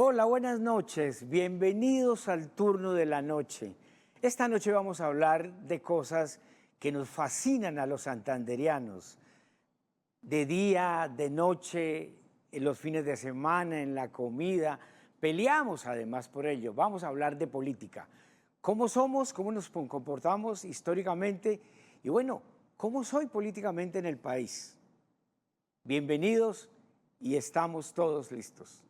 Hola, buenas noches. Bienvenidos al turno de la noche. Esta noche vamos a hablar de cosas que nos fascinan a los santanderianos. De día, de noche, en los fines de semana, en la comida. Peleamos además por ello. Vamos a hablar de política. ¿Cómo somos? ¿Cómo nos comportamos históricamente? Y bueno, ¿cómo soy políticamente en el país? Bienvenidos y estamos todos listos.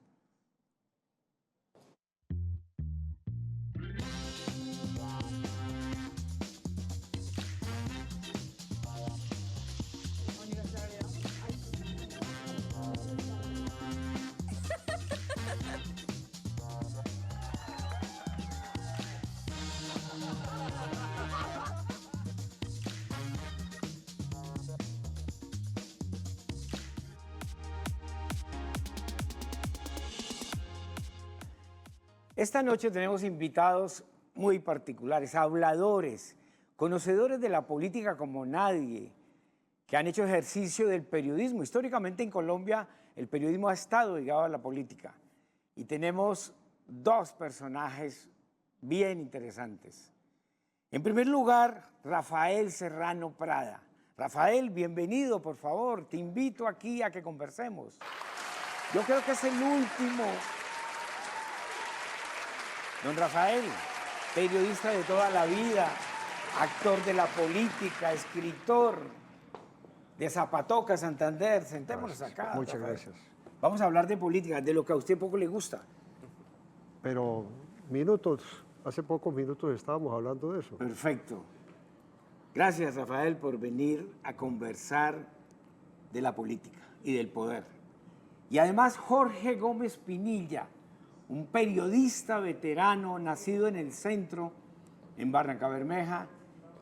Esta noche tenemos invitados muy particulares, habladores, conocedores de la política como nadie, que han hecho ejercicio del periodismo. Históricamente en Colombia el periodismo ha estado ligado a la política. Y tenemos dos personajes bien interesantes. En primer lugar, Rafael Serrano Prada. Rafael, bienvenido, por favor. Te invito aquí a que conversemos. Yo creo que es el último. Don Rafael, periodista de toda la vida, actor de la política, escritor de Zapatoca, Santander. Sentémonos acá. Muchas Rafael. gracias. Vamos a hablar de política, de lo que a usted poco le gusta. Pero hace pocos minutos estábamos hablando de eso. Perfecto. Gracias, Rafael, por venir a conversar de la política y del poder. Y además Jorge Gómez Pinilla, un periodista veterano nacido en el centro, en Barrancabermeja,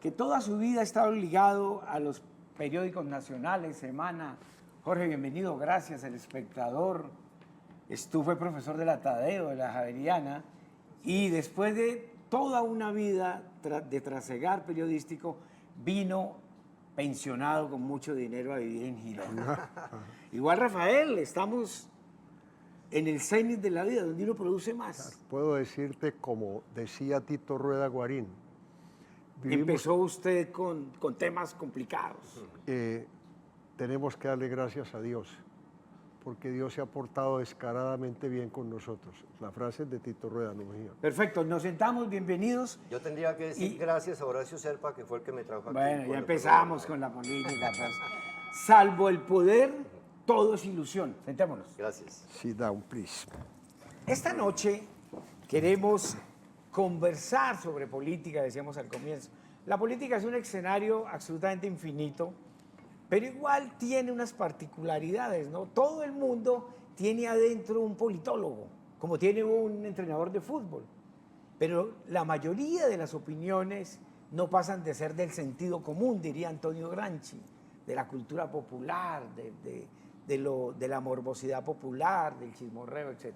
que toda su vida ha estado ligado a los periódicos nacionales, Semana. Jorge, bienvenido, gracias, El Espectador. Fue profesor de la Tadeo, de la Javeriana, y después de toda una vida de trasegar periodístico, vino pensionado con mucho dinero a vivir en Girón. Igual, Rafael, estamos en el cenit de la vida, donde uno produce más. Puedo decirte, como decía Tito Rueda Guarín, Empezó usted con temas complicados. Tenemos que darle gracias a Dios, porque Dios se ha portado descaradamente bien con nosotros. La frase es de Tito Rueda, no mía. Perfecto, nos sentamos, bienvenidos. Yo tendría que decir gracias a Horacio Serpa, que fue el que me trajo aquí. Bueno, ya empezamos con la política. Pues. Salvo el poder, todo es ilusión. Sentémonos. Gracias. Sit down, please. Esta noche queremos conversar sobre política, decíamos al comienzo. La política es un escenario absolutamente infinito, pero igual tiene unas particularidades, ¿no? Todo el mundo tiene adentro un politólogo, como tiene un entrenador de fútbol, pero la mayoría de las opiniones no pasan de ser del sentido común, diría Antonio Gramsci, de la cultura popular, de la morbosidad popular, del chismorreo, etc.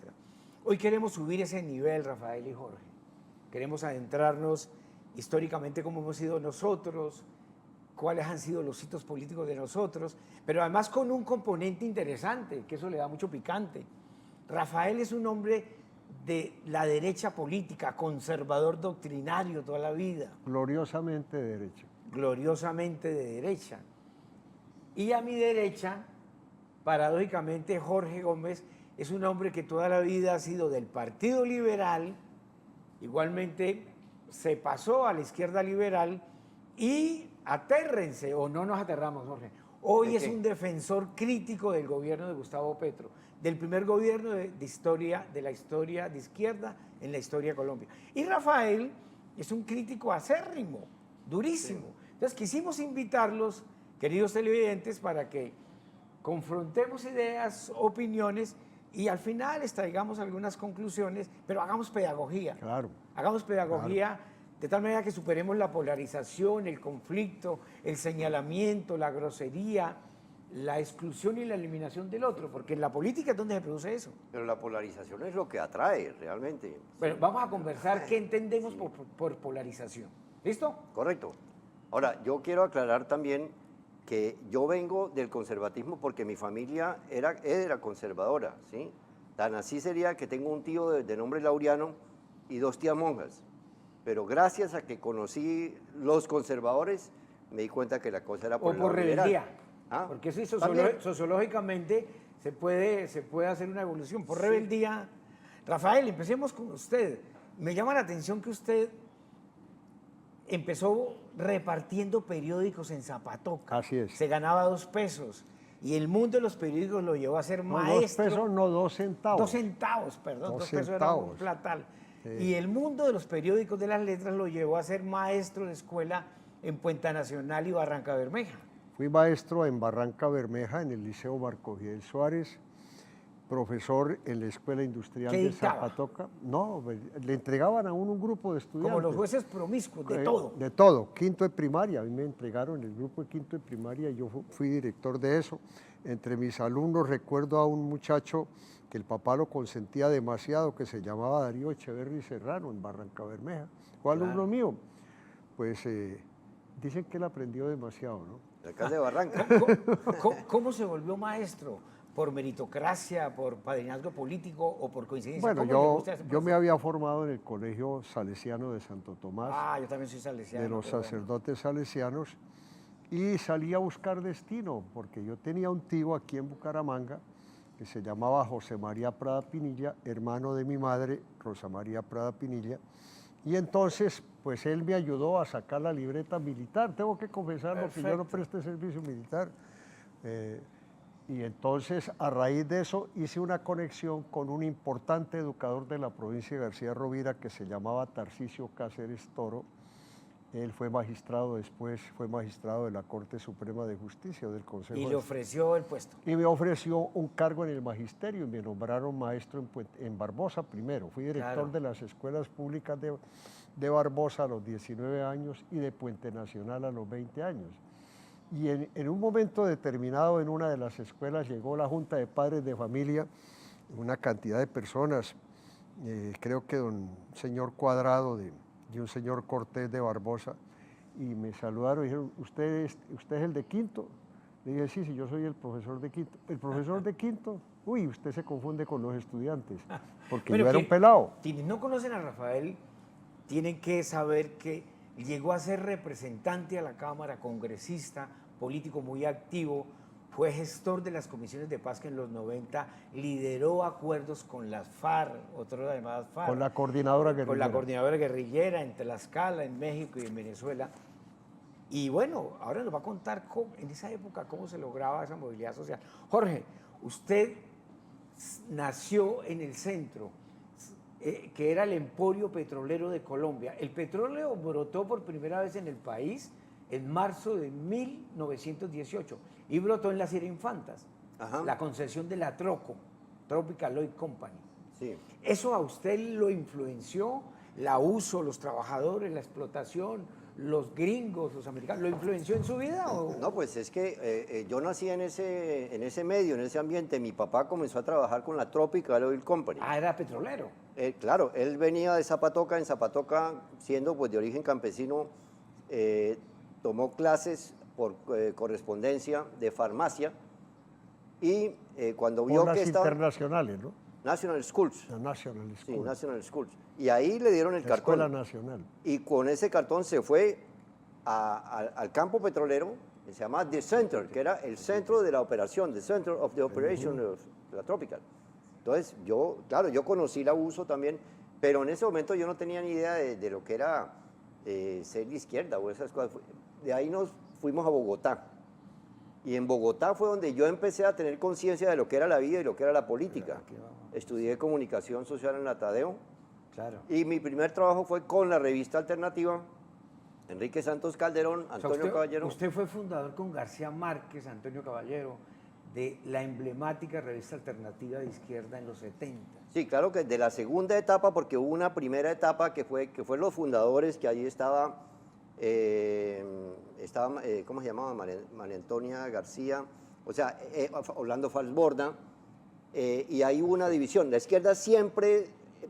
Hoy queremos subir ese nivel, Rafael y Jorge. Queremos adentrarnos históricamente cómo hemos sido nosotros, cuáles han sido los hitos políticos de nosotros, pero además con un componente interesante, que eso le da mucho picante. Rafael es un hombre de la derecha política, conservador doctrinario toda la vida. Gloriosamente de derecha. Gloriosamente de derecha. Y a mi derecha, paradójicamente, Jorge Gómez es un hombre que toda la vida ha sido del Partido Liberal, igualmente se pasó a la izquierda liberal y atérrense, o no nos aterramos, Jorge. Hoy es un defensor crítico del gobierno de Gustavo Petro, del primer gobierno de la historia de izquierda en la historia de Colombia. Y Rafael es un crítico acérrimo, durísimo. Sí. Entonces quisimos invitarlos, queridos televidentes, para que confrontemos ideas, opiniones y al final extraigamos algunas conclusiones, pero hagamos pedagogía. Claro. Hagamos pedagogía. Claro. De tal manera que superemos la polarización, el conflicto, el señalamiento, la grosería, la exclusión y la eliminación del otro, porque en la política es donde se produce eso. Pero la polarización es lo que atrae realmente. Bueno, vamos a conversar qué entendemos por polarización. ¿Listo? Correcto. Ahora, yo quiero aclarar también que yo vengo del conservatismo porque mi familia era conservadora, ¿sí? Tan así sería que tengo un tío de nombre Laureano y 2 tías monjas. Pero gracias a que conocí los conservadores, me di cuenta que la cosa era por O el por lado liberal. rebeldía. ¿Ah? Porque sí, También. sociológicamente se puede hacer una evolución. Por rebeldía. Rafael, empecemos con usted. Me llama la atención que usted empezó repartiendo periódicos en Zapatoca. Así es. Se ganaba 2 pesos. Y el mundo de los periódicos lo llevó a ser No, maestro. 2 pesos, no, 2 centavos. 2 centavos, perdón. 2 2 pesos era un centavos. platal. Sí. Y el mundo de los periódicos de las letras lo llevó a ser maestro de escuela en Puente Nacional y Barranca Bermeja. Fui maestro en Barranca Bermeja, en el Liceo Marco Fidel Suárez, profesor en la Escuela Industrial ¿Qué de dictaba? Zapatoca. No, le entregaban a uno un grupo de estudiantes. Como los jueces promiscuos, de todo. De todo, quinto de primaria, a mí me entregaron el grupo de quinto de primaria y yo fui director de eso. Entre mis alumnos recuerdo a un muchacho que el papá lo consentía demasiado, que se llamaba Darío Echeverri Serrano, en Barranca Bermeja. Fue alumno mío. Pues dicen que él aprendió demasiado, ¿no? De acá de Barranca. ¿Cómo se volvió maestro? ¿Por meritocracia, por padrinazgo político o por coincidencia? Bueno, ¿Cómo llegó usted a ese yo me proceso? había formado en el Colegio Salesiano de Santo Tomás, Ah, yo también soy salesiano. de los qué bueno. sacerdotes salesianos, y salí a buscar destino, porque yo tenía un tío aquí en Bucaramanga que se llamaba José María Prada Pinilla, hermano de mi madre, Rosa María Prada Pinilla, y entonces, pues él me ayudó a sacar la libreta militar. Tengo que confesarlo que yo no presté servicio militar. Y entonces, a raíz de eso, hice una conexión con un importante educador de la provincia de García Rovira que se llamaba Tarcisio Cáceres Toro. Él fue magistrado, después fue magistrado de la Corte Suprema de Justicia, del Consejo. Y le ofreció el puesto. Y me ofreció un cargo en el magisterio y me nombraron maestro en Barbosa primero. Fui director Claro. de las escuelas públicas de Barbosa a los 19 años y de Puente Nacional a los 20 años. Y en un momento determinado en una de las escuelas llegó la Junta de Padres de Familia, una cantidad de personas, creo que don señor Cuadrado y un señor Cortés de Barbosa, y me saludaron y dijeron, ¿usted es el de quinto? Le dije, sí, yo soy el profesor de quinto. ¿El profesor de quinto? Uy, usted se confunde con los estudiantes, porque Bueno, yo era que un pelado. quienes no conocen a Rafael tienen que saber que llegó a ser representante a la Cámara, congresista, político muy activo, fue gestor de las comisiones de paz que en los 90 lideró acuerdos con las FARC, otras llamadas FARC. Con la coordinadora guerrillera. Con la coordinadora guerrillera en Tlaxcala, en México y en Venezuela. Y bueno, ahora nos va a contar en esa época cómo se lograba esa movilidad social. Jorge, usted nació en el centro, que era el emporio petrolero de Colombia. El petróleo brotó por primera vez en el país en marzo de 1918 y brotó en las Sierra Infantas, Ajá. la concesión de la Tropical Oil Company. Sí. ¿Eso a usted lo influenció? ¿La uso, los trabajadores, la explotación, los gringos, los americanos? ¿Lo influenció en su vida? O? No, pues es que yo nací en ese medio, en ese ambiente. Mi papá comenzó a trabajar con la Tropical Oil Company. Ah, era petrolero. Claro, él venía de Zapatoca, en Zapatoca, siendo pues de origen campesino, tomó clases por correspondencia de farmacia y cuando vio Por las que estaba... internacionales, ¿no? National Schools. La National Sí, School, National Schools. Y ahí le dieron el la cartón. Escuela Nacional. Y con ese cartón se fue al campo petrolero, que se llama The Center, que era el centro de la operación, The Center of the Operation of la Tropical. Entonces, yo conocí el abuso también, pero en ese momento yo no tenía ni idea de lo que era ser de izquierda o esas cosas. De ahí nos fuimos a Bogotá. Y en Bogotá fue donde yo empecé a tener conciencia de lo que era la vida y lo que era la política. Estudié comunicación social en la Tadeo. Claro. Y mi primer trabajo fue con la revista alternativa, Enrique Santos Calderón, O sea, Antonio Caballero. Usted fue fundador con García Márquez, Antonio Caballero, de la emblemática revista alternativa de izquierda en los 70. Sí, claro que de la segunda etapa, porque hubo una primera etapa que fue los fundadores, que allí estaba, ¿cómo se llamaba? María Antonia García, o sea, Orlando Falsborda, y ahí hubo una división. La izquierda siempre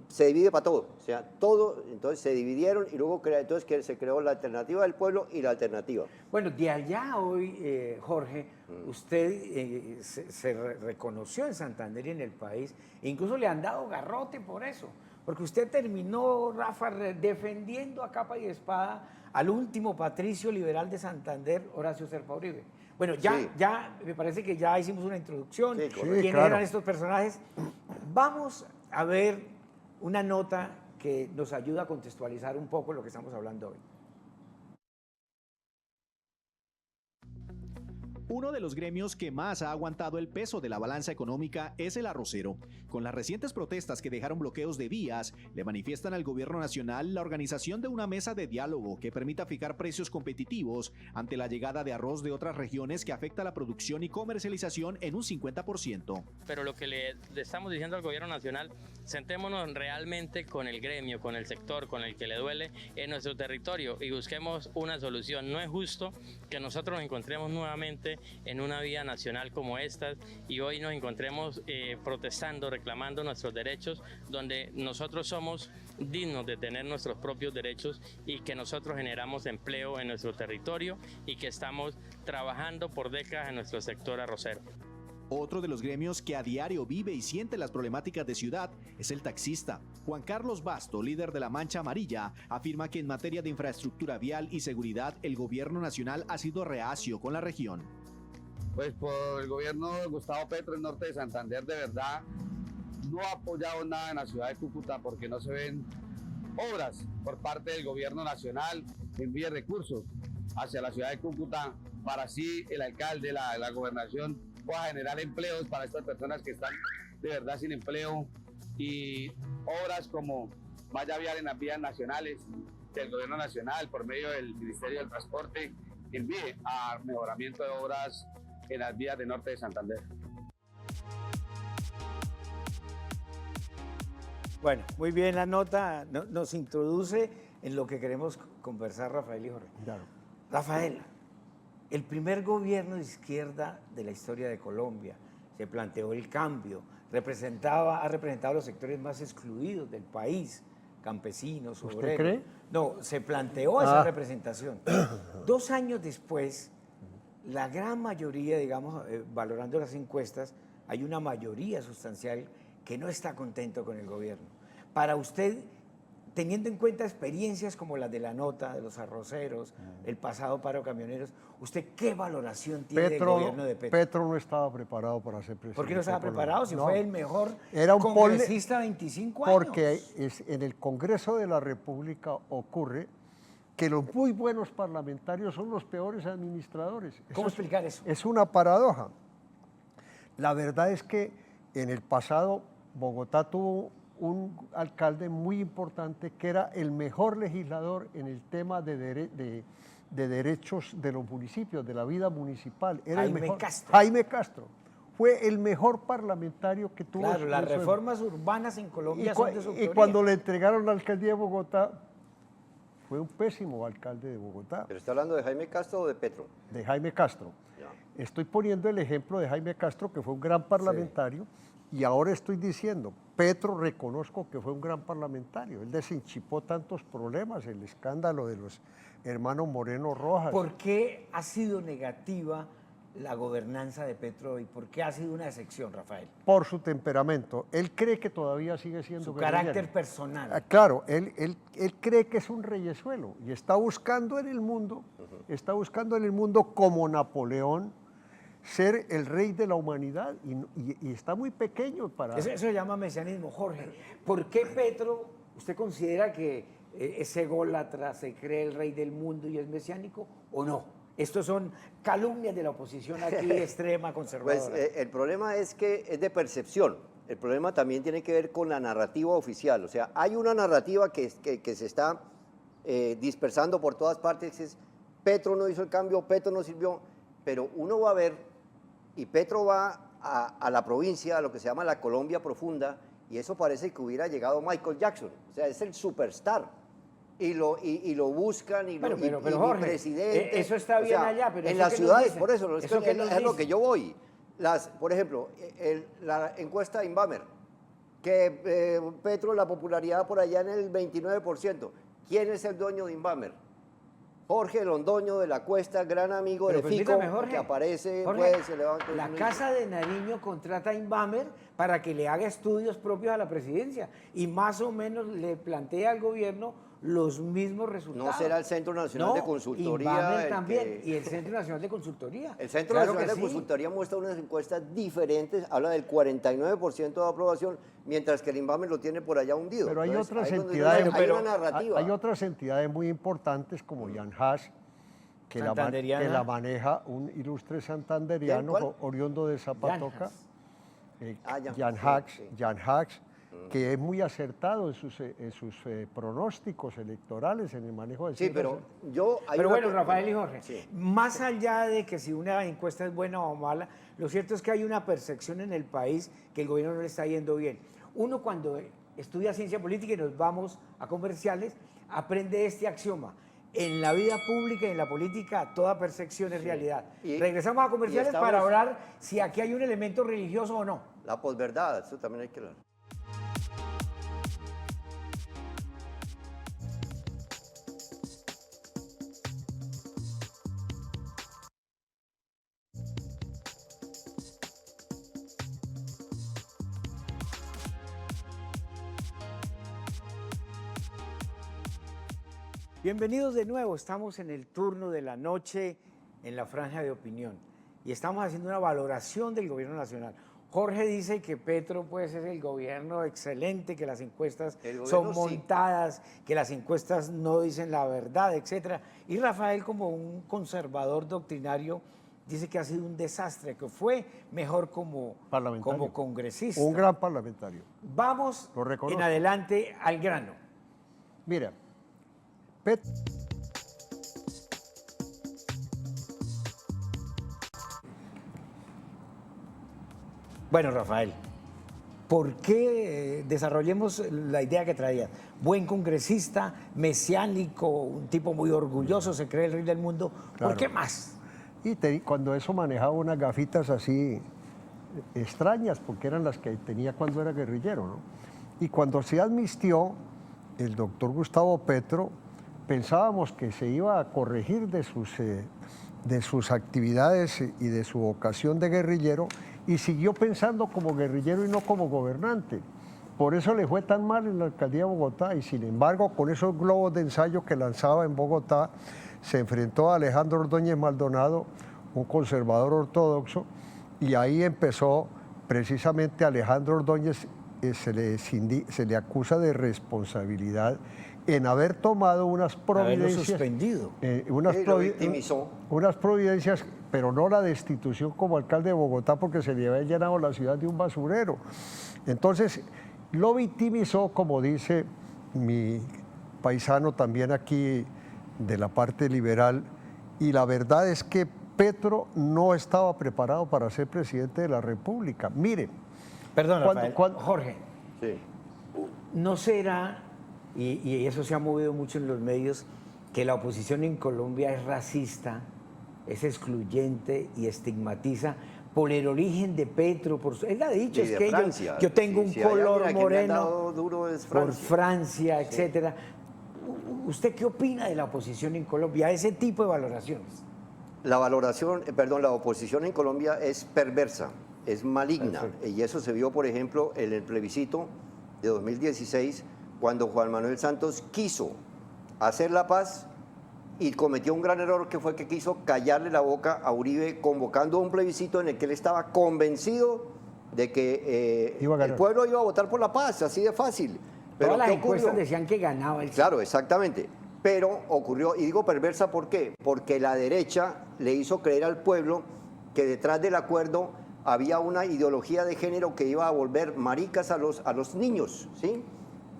se divide para todo, o sea, todo, entonces se dividieron y luego entonces que se creó la alternativa del pueblo y la alternativa. Bueno, de allá hoy, Jorge, usted se reconoció en Santander y en el país, e incluso le han dado garrote por eso, porque usted terminó, Rafa, defendiendo a capa y espada al último patricio liberal de Santander, Horacio Serpa Uribe. Bueno, ya me parece que ya hicimos una introducción, Sí, quiénes claro. eran estos personajes. Vamos a ver una nota que nos ayuda a contextualizar un poco lo que estamos hablando hoy. Uno de los gremios que más ha aguantado el peso de la balanza económica es el arrocero. Con las recientes protestas que dejaron bloqueos de vías, le manifiestan al gobierno nacional la organización de una mesa de diálogo que permita fijar precios competitivos ante la llegada de arroz de otras regiones que afecta la producción y comercialización en un 50%. Pero lo que le estamos diciendo al gobierno nacional, sentémonos realmente con el gremio, con el sector, con el que le duele en nuestro territorio y busquemos una solución. No es justo que nosotros nos encontremos nuevamente en una vía nacional como esta y hoy nos encontremos protestando, reclamando nuestros derechos, donde nosotros somos dignos de tener nuestros propios derechos y que nosotros generamos empleo en nuestro territorio y que estamos trabajando por décadas en nuestro sector arrocero. Otro de los gremios que a diario vive y siente las problemáticas de ciudad es el taxista. Juan Carlos Basto, líder de la Mancha Amarilla, afirma que en materia de infraestructura vial y seguridad el gobierno nacional ha sido reacio con la región. Pues por el gobierno de Gustavo Petro en norte de Santander, de verdad, no ha apoyado nada en la ciudad de Cúcuta porque no se ven obras por parte del gobierno nacional que envíe recursos hacia la ciudad de Cúcuta para así el alcalde, la gobernación pueda generar empleos para estas personas que están de verdad sin empleo y obras como malla vial en las vías nacionales del gobierno nacional por medio del Ministerio del Transporte envíe a mejoramiento de obras en las vías del norte de Santander. Bueno, muy bien la nota, nos introduce en lo que queremos conversar Rafael y Jorge. Claro. Rafael, el primer gobierno de izquierda de la historia de Colombia, se planteó el cambio, ha representado a los sectores más excluidos del país, campesinos, ¿Usted obreros. cree? No, se planteó esa representación. 2 años después, la gran mayoría, digamos, valorando las encuestas, hay una mayoría sustancial que no está contento con el gobierno. Para usted, teniendo en cuenta experiencias como las de la nota, de los arroceros, el pasado paro de camioneros, ¿usted qué valoración tiene del gobierno de Petro? Petro no estaba preparado para ser presidente. ¿Por qué no estaba de Colombia? preparado? Si No. fue el mejor Era un congresista de 25 años. Porque en el Congreso de la República ocurre que los muy buenos parlamentarios son los peores administradores. ¿Cómo explicar eso? Es una paradoja. La verdad es que en el pasado Bogotá tuvo un alcalde muy importante que era el mejor legislador en el tema de derechos de los municipios, de la vida municipal. Era Jaime el mejor, Castro. Jaime Castro. Fue el mejor parlamentario que tuvo. Claro, las en su- reformas urbanas en Colombia son de su y autoría. cuando le entregaron la alcaldía de Bogotá, fue un pésimo alcalde de Bogotá, ¿Pero está hablando de Jaime Castro o de Petro? de Jaime Castro. Ya. Estoy poniendo el ejemplo de Jaime Castro, que fue un gran parlamentario, y ahora estoy diciendo, Petro reconozco que fue un gran parlamentario. Él desenchipó tantos problemas, el escándalo de los hermanos Moreno Rojas. ¿Por qué ha sido negativa la gobernanza de Petro y por qué ha sido una excepción, Rafael? Por su temperamento. Él cree que todavía sigue siendo Su guerrillero. carácter personal. Ah, claro, él cree que es un reyesuelo y está buscando en el mundo, como Napoleón, ser el rey de la humanidad y está muy pequeño para... Eso se llama mesianismo, Jorge. ¿Por qué Petro, usted considera que es ególatra, se cree el rey del mundo y es mesiánico o no? Estos son calumnias de la oposición aquí extrema, conservadora. Pues el problema es que es de percepción. El problema también tiene que ver con la narrativa oficial. O sea, hay una narrativa que se está dispersando por todas partes. Es Petro no hizo el cambio, Petro no sirvió. Pero uno va a ver, y Petro va a la provincia, a lo que se llama la Colombia profunda, y eso parece que hubiera llegado Michael Jackson. O sea, es el superstar. Y lo buscan y Pero, mi Jorge, presidente. eso está bien allá, pero en ¿eso las qué nos ciudades, dice? por eso, ¿Eso qué nos es lo dice? que yo voy. Por ejemplo, la encuesta de Inbamer, que Petro, la popularidad por allá en el 29%. ¿Quién es el dueño de Invamer? Jorge Londoño de la Cuesta, gran amigo Pero de Fico, permítame, Jorge. que aparece, Jorge, pues, se levanta. la Casa de Nariño contrata a Invamer para que le haga estudios propios a la presidencia y más o menos le plantea al gobierno los mismos resultados. ¿No será el Centro Nacional de Consultoría Invamer el también, que- y el Centro Nacional de Consultoría. El Centro Claro Nacional que de sí. Consultoría muestra unas encuestas diferentes, habla del 49% de aprobación, mientras que el Invamer lo tiene por allá hundido. Pero hay Entonces, otras ahí donde entidades, hay una narrativa. hay otras entidades muy importantes como Jan Haas, que Santanderiana. la maneja un ilustre santanderiano ¿Quién? ¿Cuál? oriundo de Zapatoca, Jan Jan Haas, sí. Haack, que es muy acertado en sus pronósticos electorales, en el manejo de Sí, cifras. pero yo... hay Pero una bueno, co- Rafael y Jorge, Sí. más allá de que si una encuesta es buena o mala, lo cierto es que hay una percepción en el país que el gobierno no le está yendo bien. Uno cuando estudia ciencia política y nos vamos a comerciales, aprende este axioma. En la vida pública y en la política toda percepción es realidad. Y- Regresamos a comerciales y estamos- para hablar si aquí hay un elemento religioso o no. La posverdad, eso también hay que hablar. Bienvenidos de nuevo, estamos en el turno de la noche en la franja de opinión y estamos haciendo una valoración del gobierno nacional. Jorge dice que Petro pues es el gobierno excelente, que las encuestas El gobierno son sí. montadas, que las encuestas no dicen la verdad, etcétera. Y Rafael, como un conservador doctrinario, dice que ha sido un desastre, que fue mejor como Parlamentario. congresista. Un gran parlamentario. Vamos Lo reconozco. en adelante al grano. Mira, Bueno, Rafael, ¿por qué desarrollemos la idea que traías? Buen congresista, mesiánico, un tipo muy orgulloso, se cree el rey del mundo. ¿Por Claro. qué más? y cuando eso manejaba unas gafitas así extrañas, porque eran las que tenía cuando era guerrillero, ¿no? Y cuando se admitió el doctor Gustavo Petro, pensábamos que se iba a corregir de sus actividades y de su vocación de guerrillero, y siguió pensando como guerrillero y no como gobernante. Por eso le fue tan mal en la alcaldía de Bogotá, y sin embargo, con esos globos de ensayo que lanzaba en Bogotá, se enfrentó a Alejandro Ordóñez Maldonado, un conservador ortodoxo, y ahí empezó precisamente a Alejandro Ordóñez, se le acusa de responsabilidad en haber tomado unas Haberlo providencias. suspendido. Lo victimizó. Unas providencias, pero no la destitución como alcalde de Bogotá, porque se le había llenado la ciudad de un basurero. Entonces, lo victimizó, como dice mi paisano también aquí de la parte liberal, y la verdad es que Petro no estaba preparado para ser presidente de la República. Mire, Perdón, Cuando- Rafael. Jorge, Sí. ¿no será, y eso se ha movido mucho en los medios, que la oposición en Colombia es racista, es excluyente y estigmatiza por el origen de Petro? Él ha dicho, Y es de que Francia. yo tengo Sí, un sí, hay color alguien a quien le han moreno dado duro es por Francia. Francia, etcétera. ¿Usted qué opina de la oposición en Colombia? Ese tipo de valoraciones. La la oposición en Colombia es perversa, es maligna. Perfecto. Y eso se vio, por ejemplo, en el plebiscito de 2016, cuando Juan Manuel Santos quiso hacer la paz y cometió un gran error, que fue que quiso callarle la boca a Uribe, convocando un plebiscito en el que él estaba convencido de que Iba a ganar. el pueblo iba a votar por la paz, así de fácil. Pero Todas las ¿qué encuestas ocurrió? decían que ganaba el Claro, exactamente. Pero ocurrió, y digo perversa, ¿por qué? Porque la derecha le hizo creer al pueblo que detrás del acuerdo había una ideología de género que iba a volver maricas a los niños, ¿sí?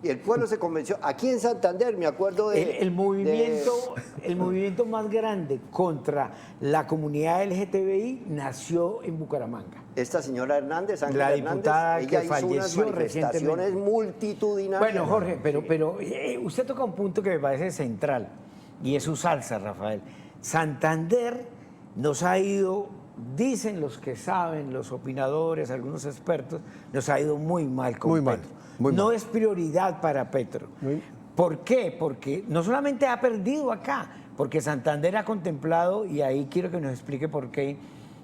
Y el pueblo se convenció. Aquí en Santander, me acuerdo de... El movimiento más grande contra la comunidad LGTBI nació en Bucaramanga. Esta señora Hernández, Ángela La Hernández, diputada ella que hizo unas falleció manifestaciones recientemente. multitudinarias. Bueno, Jorge, pero usted toca un punto que me parece central y es su salsa, Rafael. Santander nos ha ido dicen los que saben, los opinadores, algunos expertos, nos ha ido muy mal con Muy mal, Petro. muy No mal. es prioridad para Petro. Muy- ¿Por qué? Porque no solamente ha perdido acá, porque Santander ha contemplado, y ahí quiero que nos explique por qué,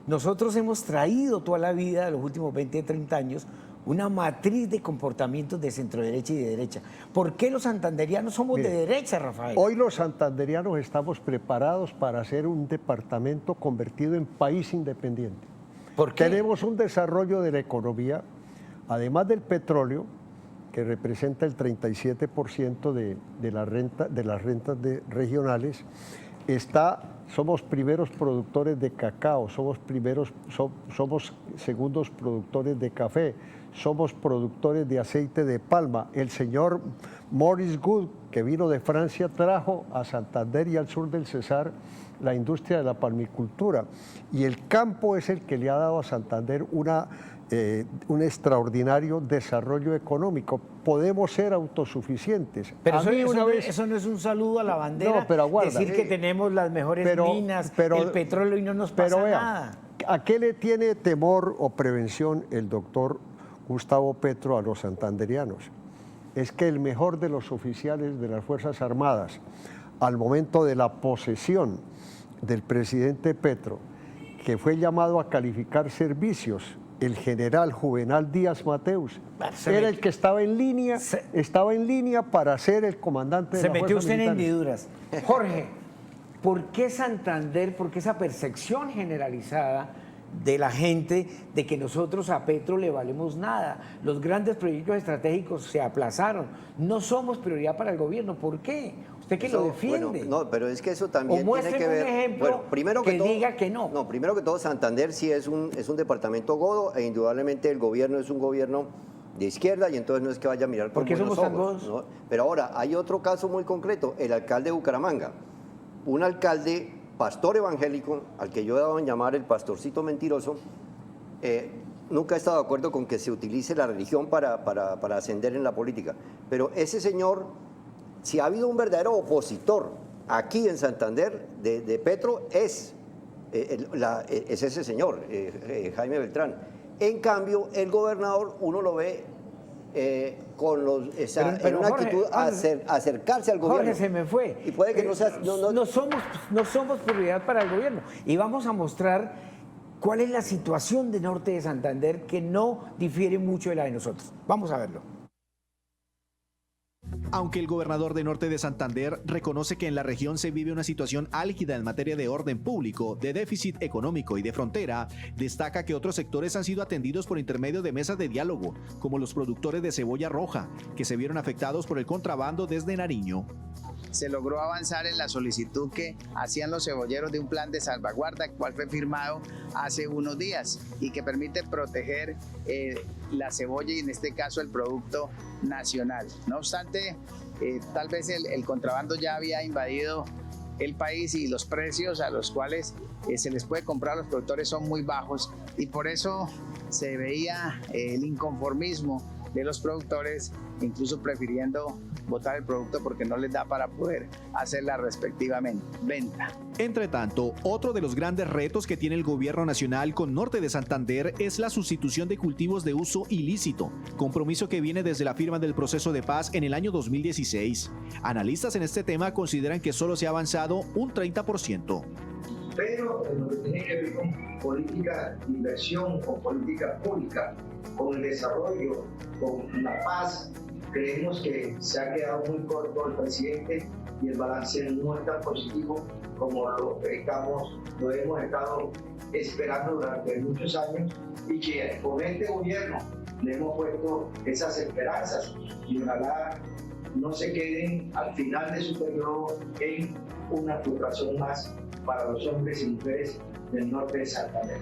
nosotros hemos traído toda la vida, los últimos 20, 30 años, una matriz de comportamientos de centro-derecha y de derecha. ¿Por qué los santanderianos somos Mire, de derecha, Rafael? Hoy los santanderianos estamos preparados para ser un departamento convertido en país independiente. ¿Por qué? Tenemos un desarrollo de la economía, además del petróleo, que representa el 37% de las rentas regionales, somos primeros productores de cacao, somos segundos productores de café, somos productores de aceite de palma. El señor Maurice Good, que vino de Francia, trajo a Santander y al sur del Cesar la industria de la palmicultura. Y el campo es el que le ha dado a Santander un extraordinario desarrollo económico. Podemos ser autosuficientes. Pero A mí eso no es un saludo a la bandera, No, pero aguarda. decir que tenemos las mejores minas, el petróleo y no nos pasa pero vea, nada. ¿a qué le tiene temor o prevención el doctor Gustavo Petro a los santanderianos? Es que el mejor de los oficiales de las Fuerzas Armadas, al momento de la posesión del presidente Petro, que fue llamado a calificar servicios, el general Juvenal Díaz Mateus, era el que estaba en línea para ser el comandante de Se la metió fuerza usted en militar. hendiduras. Jorge, ¿por qué Santander, por qué esa percepción generalizada de la gente de que nosotros a Petro le valemos nada? Los grandes proyectos estratégicos se aplazaron. No somos prioridad para el gobierno. ¿Por qué? Usted que lo defiende. Bueno, no, pero es que eso también O tiene que muéstreme ver. un ejemplo Bueno, primero que todo, diga que no. No, primero que todo, Santander sí es un departamento godo e indudablemente el gobierno es un gobierno de izquierda y entonces no es que vaya a mirar con ¿Por qué buenos somos tan ojos, godos? ¿no? Pero ahora, hay otro caso muy concreto, el alcalde de Bucaramanga. Un alcalde, pastor evangélico, al que yo he dado en llamar el pastorcito mentiroso, nunca he estado de acuerdo con que se utilice la religión para ascender en la política. Pero ese señor, si ha habido un verdadero opositor aquí en Santander de Petro, es ese señor, Jaime Beltrán. En cambio, el gobernador, uno lo ve en una Jorge, actitud acercarse al gobierno. Jorge, se me fue. Y puede que no sea... No somos prioridad para el gobierno. Y vamos a mostrar cuál es la situación de norte de Santander que no difiere mucho de la de nosotros. Vamos a verlo. Aunque el gobernador de Norte de Santander reconoce que en la región se vive una situación álgida en materia de orden público, de déficit económico y de frontera, destaca que otros sectores han sido atendidos por intermedio de mesas de diálogo, como los productores de cebolla roja, que se vieron afectados por el contrabando desde Nariño. Se logró avanzar en la solicitud que hacían los cebolleros de un plan de salvaguarda, el cual fue firmado hace unos días y que permite proteger la cebolla y en este caso el producto nacional. No obstante, tal vez el contrabando ya había invadido el país y los precios a los cuales se les puede comprar a los productores son muy bajos y por eso se veía el inconformismo de los productores, incluso prefiriendo botar el producto porque no les da para poder hacer la respectiva venta. Entre tanto, otro de los grandes retos que tiene el gobierno nacional con Norte de Santander es la sustitución de cultivos de uso ilícito, compromiso que viene desde la firma del proceso de paz en el año 2016. Analistas en este tema consideran que solo se ha avanzado un 30%. Pero en lo que tiene que ver con política de inversión, con política pública, con el desarrollo, con la paz, creemos que se ha quedado muy corto el presidente y el balance no es tan positivo como lo hemos estado esperando durante muchos años y que con este gobierno le hemos puesto esas esperanzas y ojalá no se queden al final de su periodo en una frustración más para los hombres y mujeres del norte de Santander.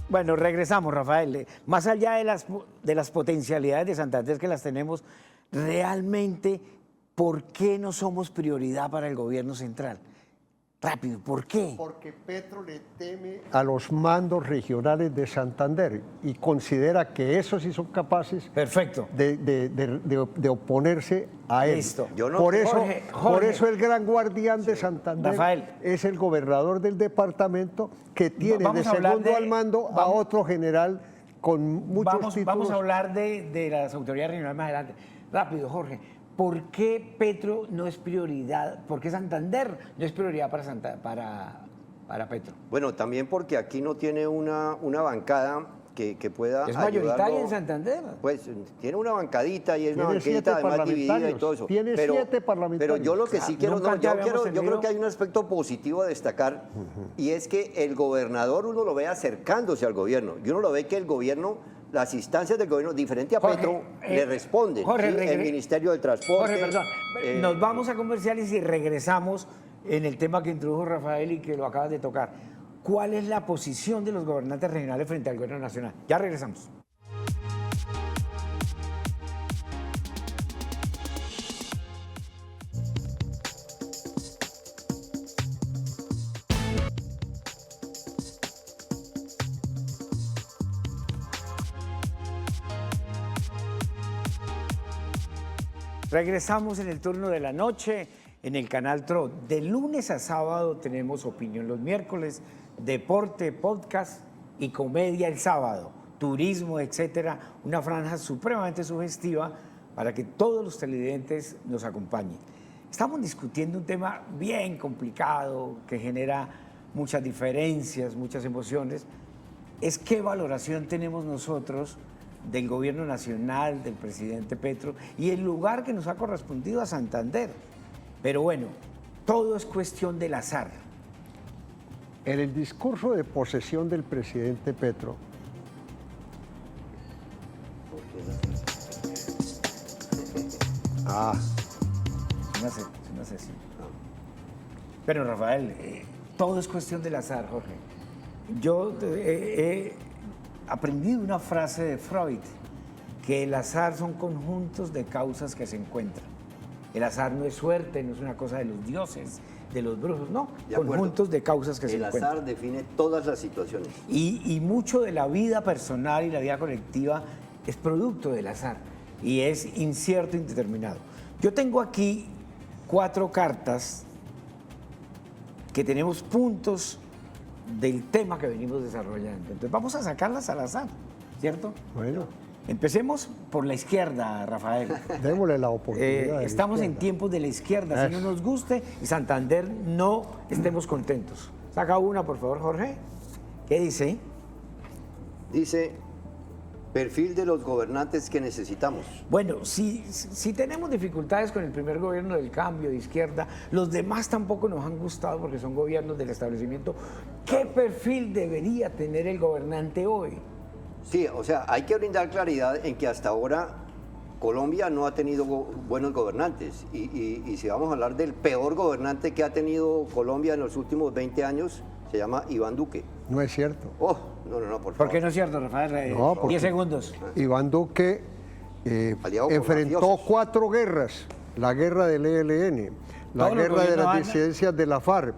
Bueno, regresamos, Rafael. Más allá de las potencialidades de Santander que las tenemos, realmente, ¿por qué no somos prioridad para el gobierno central? Rápido, ¿por qué? Porque Petro le teme a los mandos regionales de Santander y considera que esos sí son capaces Perfecto. de oponerse a él. Listo. Yo no- por eso Jorge. el gran guardián de Santander Rafael. es el gobernador del departamento que tiene Vamos de a hablar segundo de- al mando a vamos- otro general con muchos títulos. Vamos a hablar de las autoridades regionales más adelante. Rápido, Jorge. ¿Por qué Petro no es prioridad? ¿Por qué Santander no es prioridad para Petro? Bueno, también porque aquí no tiene una bancada que pueda Es mayoritaria ayudarlo. en Santander. Pues tiene una bancadita y es una Tiene bancadita 7 además dividida y parlamentarios. todo eso. Tiene 7 parlamentarios. Pero yo lo que sí Claro, quiero, nunca no, antes yo habíamos creo tenido- que hay un aspecto positivo a destacar y es que el gobernador uno lo ve acercándose al gobierno y uno lo ve que el gobierno, las instancias del gobierno, diferente a Jorge, Petro, le responden. Jorge, ¿sí? El Ministerio del Transporte. Jorge, perdón. Nos vamos a comerciales y regresamos en el tema que introdujo Rafael y que lo acabas de tocar. ¿Cuál es la posición de los gobernantes regionales frente al gobierno nacional? Ya regresamos. Regresamos en el turno de la noche en el canal TRO. De lunes a sábado tenemos opinión los miércoles, deporte, podcast y comedia el sábado, turismo, etcétera. Una franja supremamente sugestiva para que todos los televidentes nos acompañen. Estamos discutiendo un tema bien complicado que genera muchas diferencias, muchas emociones. Es qué valoración tenemos nosotros del gobierno nacional, del presidente Petro y el lugar que nos ha correspondido a Santander. Pero bueno, todo es cuestión del azar. En el discurso de posesión del presidente Petro, Es una sesión. Pero Rafael, todo es cuestión del azar, Jorge. Yo he aprendido una frase de Freud, que el azar son conjuntos de causas que se encuentran. El azar no es suerte, no es una cosa de los dioses, de los brujos, no, De acuerdo. conjuntos de causas que se El encuentran. azar define todas las situaciones. Y mucho de la vida personal y la vida colectiva es producto del azar y es incierto e indeterminado. Yo tengo aquí 4 cartas que tenemos puntos del tema que venimos desarrollando. Entonces vamos a sacarlas al azar, ¿cierto? bueno, Empecemos por la izquierda, Rafael. démosle la oportunidad. a la Estamos en izquierda. tiempos de la izquierda, si no Eso. nos guste y Santander no estemos contentos. Saca una, por favor, Jorge. ¿Qué dice? Dice, perfil de los gobernantes que necesitamos. Bueno, si tenemos dificultades con el primer gobierno del cambio de izquierda, los demás tampoco nos han gustado porque son gobiernos del establecimiento. ¿Qué perfil debería tener el gobernante hoy? Sí, o sea, hay que brindar claridad en que hasta ahora Colombia no ha tenido buenos gobernantes. Y si vamos a hablar del peor gobernante que ha tenido Colombia en los últimos 20 años, se llama Iván Duque. No es cierto. Oh, no, por favor. ¿Por qué no es cierto, Rafael? No, porque- 10 segundos. Iván Duque Aliado con enfrentó mafiosos. 4 guerras, la guerra del ELN, la Todos los guerra de gobiernos las han- disidencias de la FARC,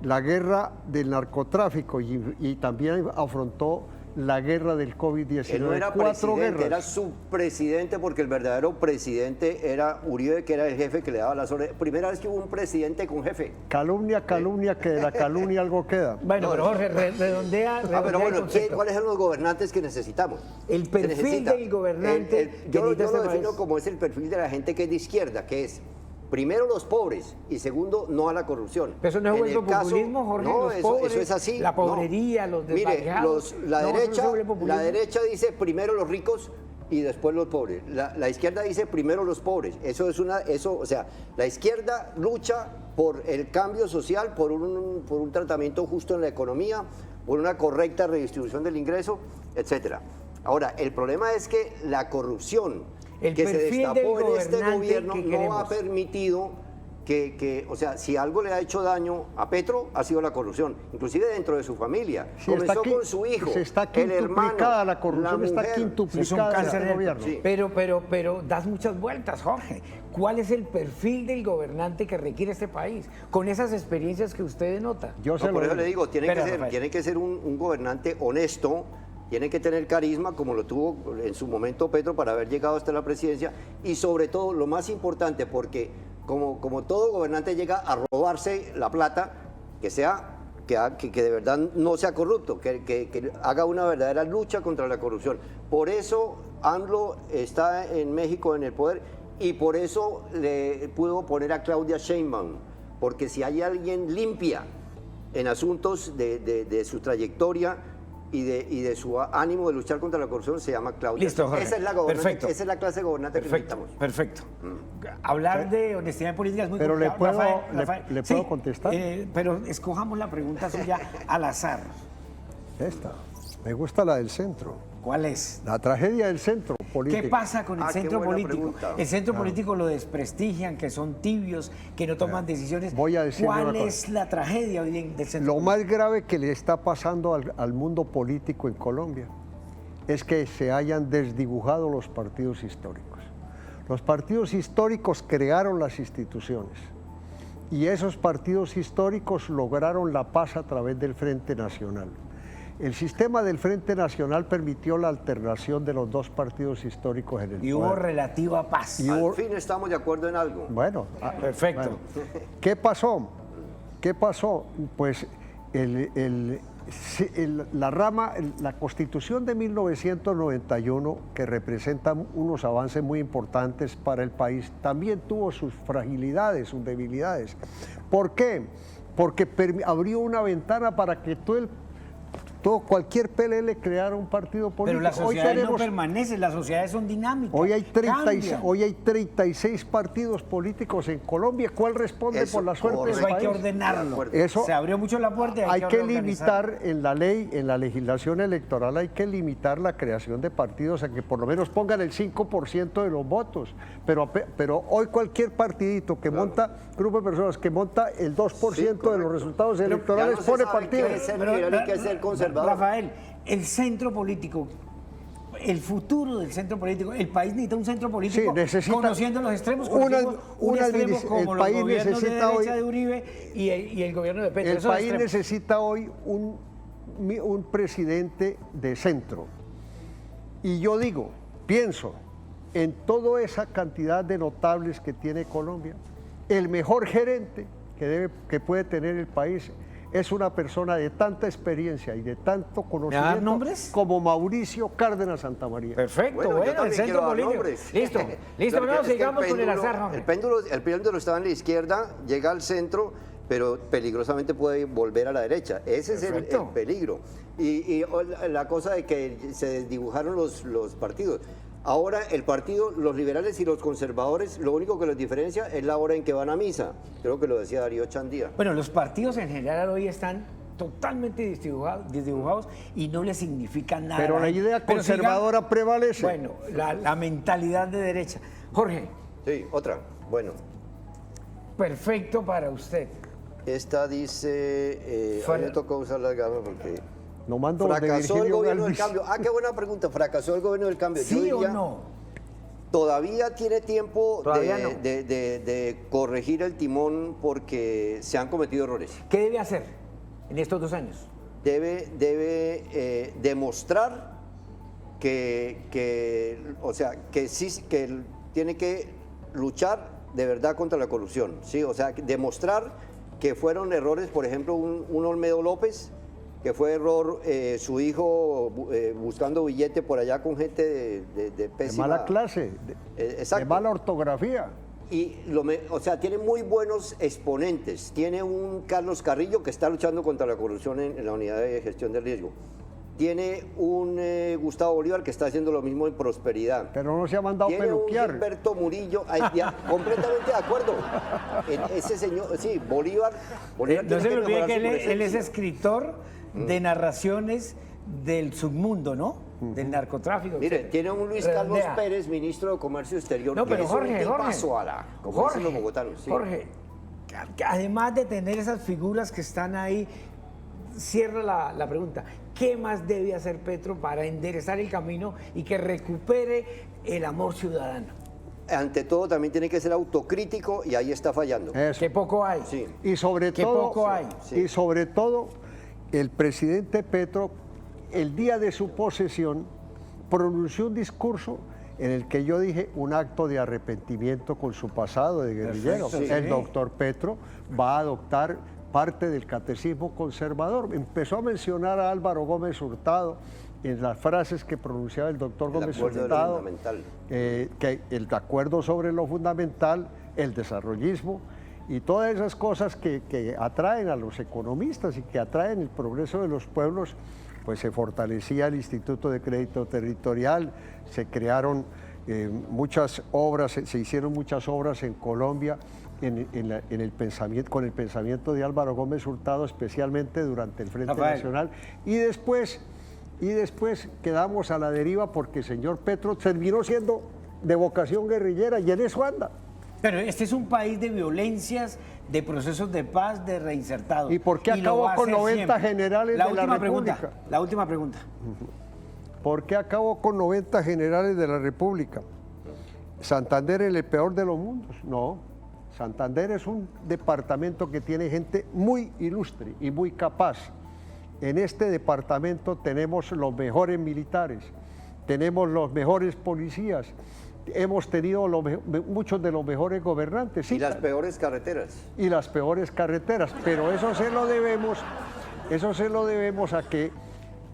la guerra del narcotráfico y también afrontó la guerra del COVID-19. Él no era 4 presidente, guerras. era subpresidente porque el verdadero presidente era Uribe, que era el jefe que le daba las órdenes. Primera vez que hubo un presidente con jefe. Calumnia, que de la calumnia algo queda. Bueno, No, pero Jorge, redondea Pero el bueno, concepto. ¿cuáles son los gobernantes que necesitamos? El Se perfil necesita. del gobernante que Yo necesita lo este defino país. como es el perfil de la gente que es de izquierda, que es primero los pobres y segundo no a la corrupción. Pero eso no es En vuelto el caso- populismo, Jorge, no, los eso, pobres, eso es así. la no. pobrería, los Mire, desvalijos. la, No, eso no se derecha, vuelve populismo. la derecha dice primero los ricos y después los pobres. La izquierda dice primero los pobres. O sea, la izquierda lucha por el cambio social, por un tratamiento justo en la economía, por una correcta redistribución del ingreso, etcétera. Ahora, el problema es que la corrupción El que se perfil destapó del en este gobernante gobierno que no queremos. ha permitido o sea, si algo le ha hecho daño a Petro, ha sido la corrupción, inclusive dentro de su familia. Sí, Comenzó con su hijo, se está el hermano, quintuplicada la corrupción, está mujer. quintuplicada Es un en cáncer este del gobierno. Sí. Pero das muchas vueltas, Jorge. ¿Cuál es el perfil del gobernante que requiere este país? Con esas experiencias que usted denota. Yo se No, lo por eso digo. le digo, tiene Espera, que ser, Rafael. tiene que ser un gobernante honesto, tiene que tener carisma como lo tuvo en su momento Petro para haber llegado hasta la presidencia y sobre todo lo más importante, porque como todo gobernante llega a robarse la plata, que de verdad no sea corrupto, que haga una verdadera lucha contra la corrupción. Por eso AMLO está en México en el poder y por eso le pudo poner a Claudia Sheinbaum, porque si hay alguien limpia en asuntos de su trayectoria y de su ánimo de luchar contra la corrupción, se llama Claudia. Listo, Jorge. Esa es la Perfecto. esa es la clase de gobernante que Perfecto, necesitamos. perfecto. Hablar de honestidad en política es muy Pero le complicado. puedo- le puedo contestar. Pero escojamos la pregunta suya al azar. Esta. Me gusta la del centro. ¿Cuál es? La tragedia del centro político. ¿Qué pasa con el qué centro buena político? pregunta. El centro político lo desprestigian, que son tibios, que no toman decisiones. Voy a decirle ¿Cuál una cosa. es la tragedia hoy del centro Lo más grave que le está pasando al mundo político en Colombia es que se hayan desdibujado los partidos históricos. Los partidos históricos crearon las instituciones y esos partidos históricos lograron la paz a través del Frente Nacional. El sistema del Frente Nacional permitió la alternación de los dos partidos históricos en el Y hubo poder. relativa paz. Y Al hubo- fin estamos de acuerdo en algo. Bueno, Perfecto. ¿qué pasó? ¿Qué pasó? Pues la Constitución de 1991, que representa unos avances muy importantes para el país, también tuvo sus fragilidades, sus debilidades. ¿Por qué? Porque abrió una ventana para que cualquier PLL creara un partido político. Pero las sociedades no tenemos- permanecen, las sociedades son dinámicas. Hoy hay, cambian. hoy hay 36 partidos políticos en Colombia. ¿Cuál responde Eso, por la suerte del Eso hay país? que ordenarlo. De acuerdo. Eso- Se abrió mucho la puerta y Hay que reorganizar. limitar en la ley, en la legislación electoral, hay que limitar la creación de partidos a que por lo menos pongan el 5% de los votos. Pero hoy cualquier partidito que monta, grupo de personas que monta el 2% de los resultados electorales Ya no se pone sabe partido. qué es ser liberal y qué es ser conservador. Rafael, el centro político, el futuro del centro político, el país necesita un centro político Sí, necesita conociendo los extremos, una- conocimos un una extremo el como los país gobiernos de necesita derecha hoy- de Uribe y el gobierno de Petro. El esos país extremos. necesita hoy un presidente de centro. Y yo digo, pienso en toda esa cantidad de notables que tiene Colombia, el mejor gerente que puede tener el país es una persona de tanta experiencia y de tanto conocimiento nombres? como Mauricio Cárdenas Santamaría. Perfecto, Bueno, yo bueno, el también centro quiero dar político. nombres. Listo, listo, Porque pero es que sigamos con el azar, Jorge. el péndulo estaba en la izquierda, llega al centro, pero peligrosamente puede volver a la derecha. Ese es el Perfecto. peligro. Y la cosa de que se desdibujaron los partidos. Ahora el partido, los liberales y los conservadores, lo único que los diferencia es la hora en que van a misa. Creo que lo decía Darío Chandía. Bueno, los partidos en general hoy están totalmente desdibujados y no les significa nada. Pero la idea Pero conservadora prevalece. Bueno, la mentalidad de derecha. Jorge, Sí, otra. Bueno, perfecto para usted. esta dice, a mí me tocó usar las gafas porque... No mando los de Fracasó el Virgilio gobierno del Galvis. cambio. Ah, qué buena pregunta. Fracasó el gobierno del cambio. Yo ¿Sí o diría, no? Todavía tiene tiempo Todavía de, no. de corregir el timón porque se han cometido errores. ¿Qué debe hacer en estos 2 años? Debe demostrar o sea, que sí, que tiene que luchar de verdad contra la corrupción. ¿Sí? O sea, demostrar que fueron errores, por ejemplo, un Olmedo López, que fue error su hijo buscando billete por allá con gente de De pésima... mala clase, de exacto. mala ortografía. Y o sea, tiene muy buenos exponentes. Tiene un Carlos Carrillo que está luchando contra la corrupción en la unidad de gestión del riesgo. Tiene un Gustavo Bolívar que está haciendo lo mismo en prosperidad. Pero no se ha mandado Tiene peluquear. un Gilberto Murillo, completamente de acuerdo. Ese señor, sí, Bolívar No tiene se me olvide mejorar que su él es presencia. escritor de narraciones del submundo, ¿no? Del narcotráfico. Mire, etcétera. tiene un Luis Carlos Redondea. Pérez, ministro de Comercio Exterior, No, que pero es Jorge, un Jorge. tipazo, como Jorge, dicen los bogotanos. Sí. Jorge, además de tener esas figuras que están ahí, cierro la pregunta, ¿qué más debe hacer Petro para enderezar el camino y que recupere el amor ciudadano? Ante todo también tiene que ser autocrítico y ahí está fallando. Eso. Que poco hay. Sí. Y sobre Que todo, poco hay. Sí. y sobre todo, el presidente Petro, el día de su posesión, pronunció un discurso en el que yo dije un acto de arrepentimiento con su pasado de guerrillero. Perfecto, sí. El doctor Petro va a adoptar parte del catecismo conservador. Empezó a mencionar a Álvaro Gómez Hurtado en las frases que pronunciaba el doctor El Gómez acuerdo de lo Hurtado, fundamental. que el acuerdo sobre lo fundamental, el desarrollismo y todas esas cosas que atraen a los economistas y que atraen el progreso de los pueblos, pues se fortalecía el Instituto de Crédito Territorial, se crearon muchas obras, se hicieron muchas obras en Colombia en el pensamiento, con el pensamiento de Álvaro Gómez Hurtado, especialmente durante el Frente Rafael. Nacional, y después quedamos a la deriva porque el señor Petro terminó siendo de vocación guerrillera y en eso anda. Pero este es un país de violencias, de procesos de paz, de reinsertados. ¿Y por qué lo acabó va a con hacer 90 siempre. generales de la Pregunta, República? la última pregunta. ¿Por qué acabó con 90 generales de la República? ¿Santander es el peor de los mundos? No. Santander es un departamento que tiene gente muy ilustre y muy capaz. En este departamento tenemos los mejores militares, tenemos los mejores policías, hemos tenido muchos de los mejores gobernantes. Sí, Y las peores carreteras. y las peores carreteras, pero eso se lo debemos a que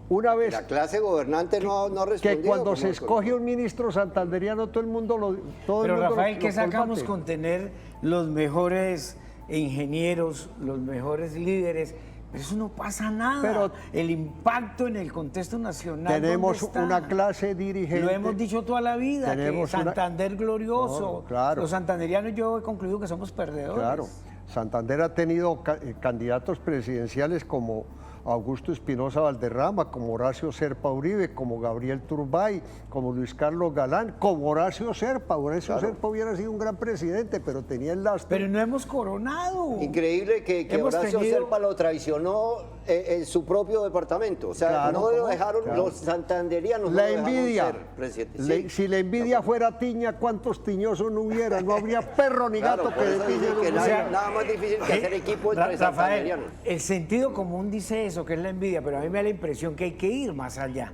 una vez La clase gobernante no ha respondido. que cuando como se escoge un ministro santanderiano todo el mundo lo Pero Rafael, lo ¿qué sacamos combate. con tener los mejores ingenieros, los mejores líderes? Pero eso no pasa nada. Pero el impacto en el contexto nacional. tenemos ¿dónde está? una clase dirigente. Lo hemos dicho toda la vida, que Tenemos una- Santander glorioso. No, claro. Los santanderianos yo he concluido que somos perdedores. Claro, Santander ha tenido candidatos presidenciales como Augusto Espinosa Valderrama, como Horacio Serpa Uribe, como Gabriel Turbay, como Luis Carlos Galán, como Horacio Serpa. Horacio Serpa hubiera sido un gran presidente, pero tenía el lastre. Pero no hemos coronado. Increíble que Hemos Horacio tenido- Serpa lo traicionó en su propio departamento. O sea, Claro, no lo ¿cómo? dejaron, Claro. los santanderianos no La lo dejaron envidia. ser presidente. Sí. Si la envidia fuera tiña, ¿cuántos tiñosos no hubiera? No habría perro ni Claro, gato por que de eso tiña dicen no que hubiera. nada más difícil que hacer equipo entre Rafael, santanderianos. el sentido común dice eso, que es la envidia, pero a mí me da la impresión que hay que ir más allá.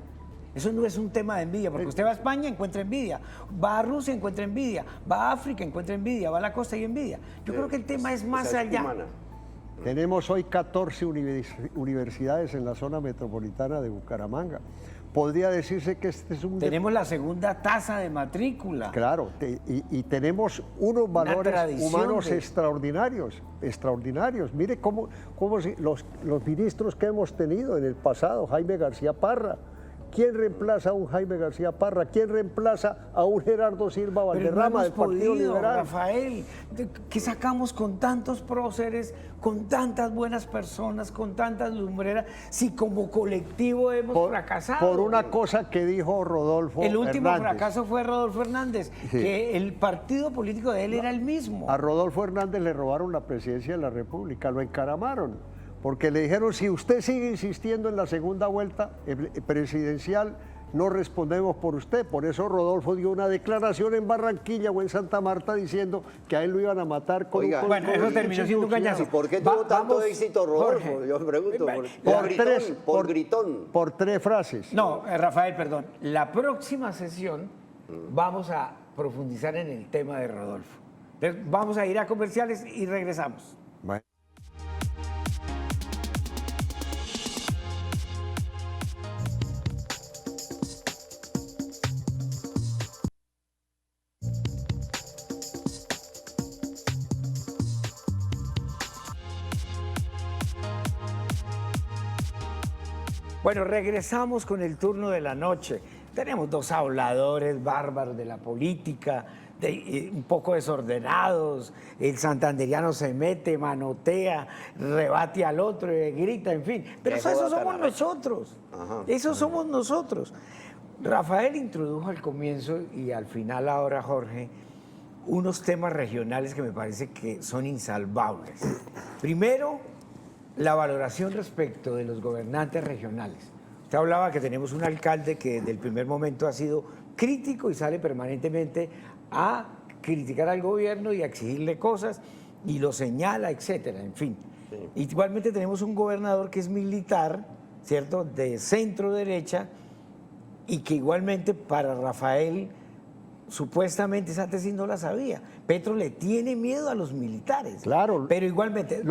Eso no es un tema de envidia, porque usted va a España, encuentra envidia, va a Rusia, encuentra envidia, va a África, encuentra envidia, va a la costa y envidia. Yo creo que el tema es más Esa allá. humana. Tenemos hoy 14 universidades en la zona metropolitana de Bucaramanga. Podría decirse que este es un... Tenemos la segunda tasa de matrícula. Claro, y tenemos unos valores tradición humanos de- extraordinarios. Mire cómo los ministros que hemos tenido en el pasado, Jaime García Parra. ¿Quién reemplaza a un Jaime García Parra? ¿Quién reemplaza a un Gerardo Silva Pero no Valderrama hemos del Partido podido, Liberal? Rafael. ¿Qué sacamos con tantos próceres, con tantas buenas personas, con tantas lumbreras, si como colectivo hemos fracasado? Por una cosa que dijo Rodolfo El último Hernández. fracaso fue Rodolfo Hernández, Sí. que el partido político de él era el mismo. A Rodolfo Hernández le robaron la presidencia de la República, lo encaramaron, porque le dijeron, si usted sigue insistiendo en la segunda vuelta presidencial, no respondemos por usted. Por eso Rodolfo dio una declaración en Barranquilla o en Santa Marta diciendo que a él lo iban a matar con Oiga, un... Bueno, eso terminó siendo un cañazo. ¿Y por qué tuvo tanto Vamos, éxito Rodolfo? Jorge. Yo me pregunto. Por Por gritón, tres- por gritón. Por 3 frases. No, Rafael, perdón. La próxima sesión vamos a profundizar en el tema de Rodolfo. Entonces, vamos a ir a comerciales y regresamos. Bueno. Bueno, regresamos con el turno de la noche. Tenemos dos habladores bárbaros de la política, un poco desordenados. El santanderiano se mete, manotea, rebate al otro, grita, en fin. Pero Qué eso joda somos tan arrecha. nosotros. Ajá. Eso somos nosotros. Rafael introdujo al comienzo y al final ahora Jorge unos temas regionales que me parece que son insalvables. Primero, la valoración respecto de los gobernantes regionales. Usted hablaba que tenemos un alcalde que desde el primer momento ha sido crítico y sale permanentemente a criticar al gobierno y a exigirle cosas y lo señala, etcétera, en fin. Sí. Igualmente tenemos un gobernador que es militar, ¿cierto?, de centro derecha, y que igualmente para Rafael supuestamente esa tesis no la sabía. Petro le tiene miedo a los militares. Claro. Pero igualmente,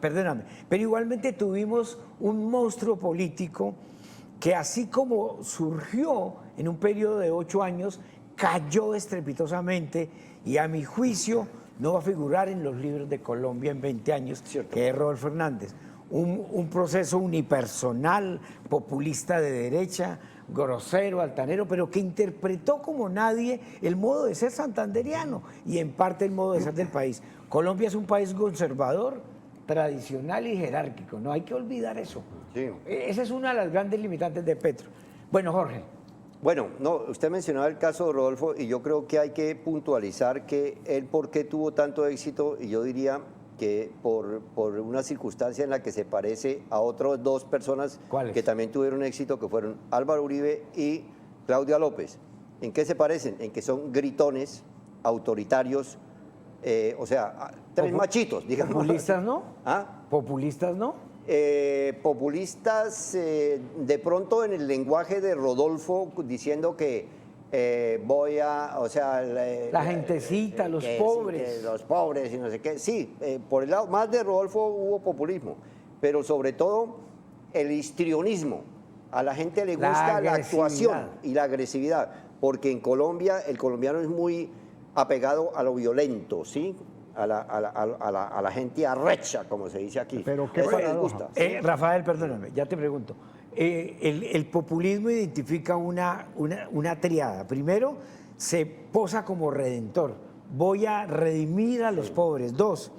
perdóname, pero igualmente tuvimos un monstruo político que así como surgió en un periodo de 8 años, cayó estrepitosamente y a mi juicio no va a figurar en los libros de Colombia en 20 años, cierto, que es Rodolfo Hernández. Un proceso unipersonal, populista de derecha, grosero, altanero, pero que interpretó como nadie el modo de ser santanderiano y en parte el modo de ser del país. Colombia es un país conservador, tradicional y jerárquico, no hay que olvidar eso. Sí. Esa es una de las grandes limitantes de Petro. Bueno, Jorge. Bueno, no, usted mencionaba el caso de Rodolfo y yo creo que hay que puntualizar que él por qué tuvo tanto éxito, y yo diría que por una circunstancia en la que se parece a otras 2 personas que también tuvieron éxito, que fueron Álvaro Uribe y Claudia López. ¿En qué se parecen? En que son gritones, autoritarios, o sea, 3 machitos, digamos. ¿Populistas no? ¿Ah? ¿Populistas no? Populistas, de pronto en el lenguaje de Rodolfo, diciendo que voy a, o sea... la gentecita, los pobres. Los pobres y no sé qué. Sí, por el lado más de Rodolfo hubo populismo, pero sobre todo el histrionismo. A la gente le gusta la actuación y la agresividad, porque en Colombia el colombiano es muy apegado a lo violento, ¿sí? A la gente arrecha, como se dice aquí. Pero qué eso les gusta. Rafael, perdóname, ya te pregunto. El populismo identifica una triada. Primero, se posa como redentor. Voy a redimir a los pobres. 2,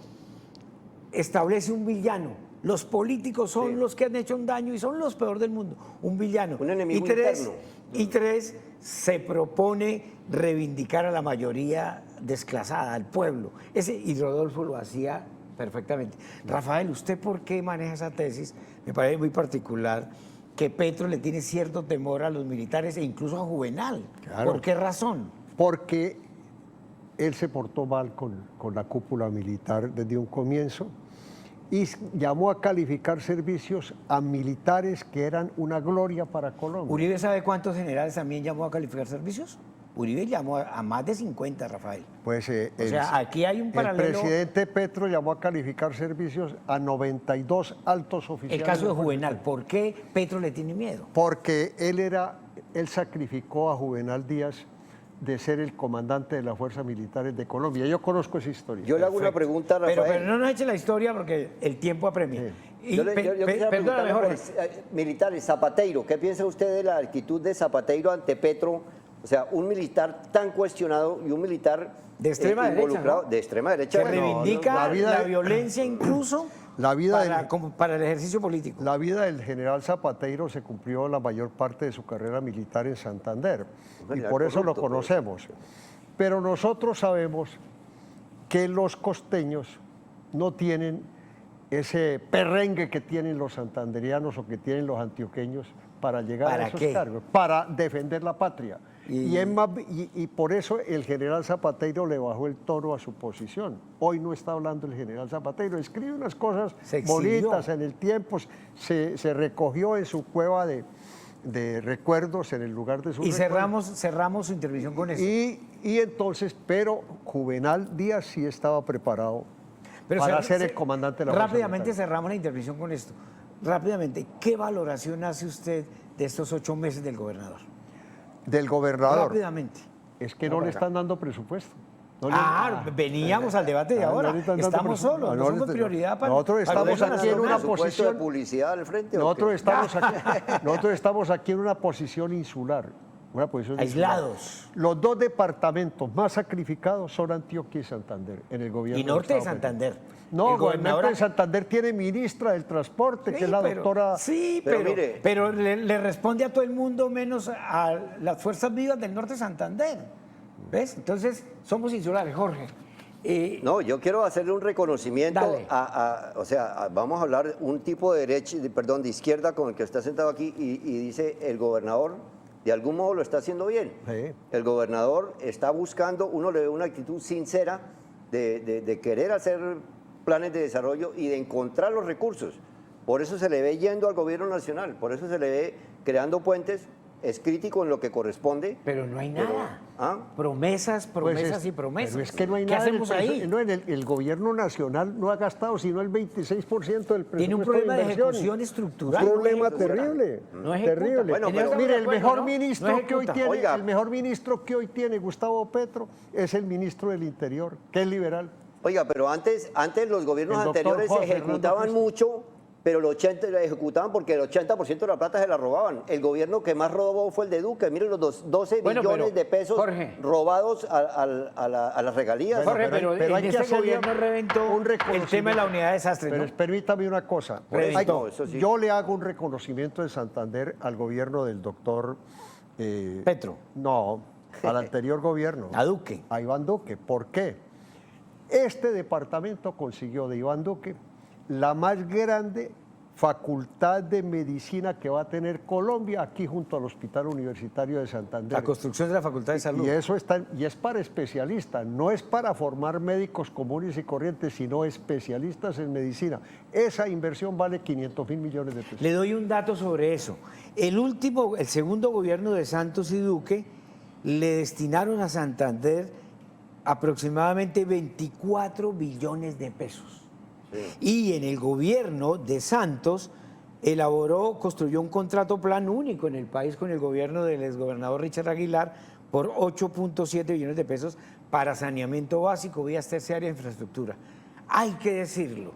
establece un villano. Los políticos son los que han hecho un daño y son los peores del mundo. Un villano. Un enemigo interno. Y 3, se propone reivindicar a la mayoría desclasada, al pueblo. Y Rodolfo lo hacía perfectamente. Rafael, ¿usted por qué maneja esa tesis? Me parece muy particular que Petro le tiene cierto temor a los militares e incluso a Juvenal. Claro. ¿Por qué razón? Porque él se portó mal con la cúpula militar desde un comienzo y llamó a calificar servicios a militares que eran una gloria para Colombia. ¿Uribe sabe cuántos generales también llamó a calificar servicios? Uribe llamó a más de 50, Rafael. Pues, o sea, aquí hay un paralelo. El presidente Petro llamó a calificar servicios a 92 altos oficiales. El caso de Juvenal, ¿por qué Petro le tiene miedo? Porque él sacrificó a Juvenal Díaz de ser el comandante de las fuerzas militares de Colombia. Yo conozco esa historia. Yo le hago una pregunta a Rafael. Pero no nos eche la historia porque el tiempo apremia. Sí. Perdóname, Jorge. Militares, Zapateiro, ¿qué piensa usted de la actitud de Zapateiro ante Petro? O sea, un militar tan cuestionado y un militar de extrema involucrado, derecha, ¿no? De extrema derecha. Que reivindica la violencia incluso para el ejercicio político. La vida del general Zapateiro se cumplió la mayor parte de su carrera militar en Santander y por eso lo conocemos. Pero nosotros sabemos que los costeños no tienen ese perrengue que tienen los santanderianos o que tienen los antioqueños para llegar a esos cargos, para defender la patria. Y por eso el general Zapateiro le bajó el tono a su posición. Hoy no está hablando el general Zapateiro, escribe unas cosas bonitas en el tiempo, se recogió en su cueva de recuerdos en el lugar de su recuerdos. Cerramos su intervención con eso. Y entonces, pero Juvenal Díaz sí estaba preparado para ser el comandante de la fuerza Rápidamente militar. cerramos la intervención con esto. Rápidamente, ¿qué valoración hace usted de estos 8 meses del gobernador? Del gobernador. Rápidamente. Es que no le están dando presupuesto. Veníamos al debate de ahora. Estamos solos, no somos prioridad para... Nosotros estamos aquí en una posición... de publicidad al frente. Nosotros estamos aquí en una posición insular. Aislados. Los 2 departamentos más sacrificados son Antioquia y Santander en el gobierno. Y Norte de Santander. No, el gobernador de Santander tiene ministra del transporte, que es la doctora... Sí, pero le responde a todo el mundo menos a las fuerzas vivas del Norte de Santander. ¿Ves? Entonces, somos insulares, Jorge. No, yo quiero hacerle un reconocimiento Dale. vamos a hablar un tipo de derecha, de izquierda con el que está sentado aquí y dice el gobernador de algún modo lo está haciendo bien. Sí. El gobernador está buscando, uno le ve una actitud sincera de querer hacer planes de desarrollo y de encontrar los recursos. Por eso se le ve yendo al gobierno nacional, por eso se le ve creando puentes. Es crítico en lo que corresponde. Pero no hay nada. ¿Ah? Promesas, promesas y promesas. Pero es que no hay ¿Qué nada. hacemos ahí? No, el gobierno nacional no ha gastado sino el 26% del presupuesto. Tiene un problema de inversión. ejecución estructural. Un problema No ejecuta. terrible. No ejecuta. Terrible. Bueno, pero- Mire, el ¿no? mejor No ministro que hoy ejecuta. tiene, Oiga. el mejor ministro que hoy tiene Gustavo Petro es el ministro del Interior, que es liberal. Oiga, pero antes los gobiernos El doctor anteriores Jorge ejecutaban Hernando mucho, pero el 80% la ejecutaban porque el 80% de la plata se la robaban. El gobierno que más robó fue el de Duque. Miren los 12 Bueno, millones pero, de pesos Jorge. robados a las regalías. Bueno, Jorge, pero pero hay en que este hacerle gobierno reventó un el reconocimiento. tema de la unidad de desastres, Pero ¿no? permítame una cosa. Reventó. No, eso sí. Yo le hago un reconocimiento en Santander al gobierno del doctor... Petro, No, al anterior gobierno. a Duque. A Iván Duque. ¿Por qué? Este departamento consiguió de Iván Duque la más grande facultad de medicina que va a tener Colombia aquí junto al Hospital Universitario de Santander. La construcción de la Facultad de Salud. Y eso y es para especialistas, no es para formar médicos comunes y corrientes, sino especialistas en medicina. Esa inversión vale 500.000 millones de pesos. Le doy un dato sobre eso. El segundo gobierno de Santos y Duque le destinaron a Santander aproximadamente 24 billones de pesos. Y en el gobierno de Santos construyó un contrato plan único en el país con el gobierno del exgobernador Richard Aguilar por 8.7 billones de pesos para saneamiento básico, vías terciarias e infraestructura. Hay que decirlo,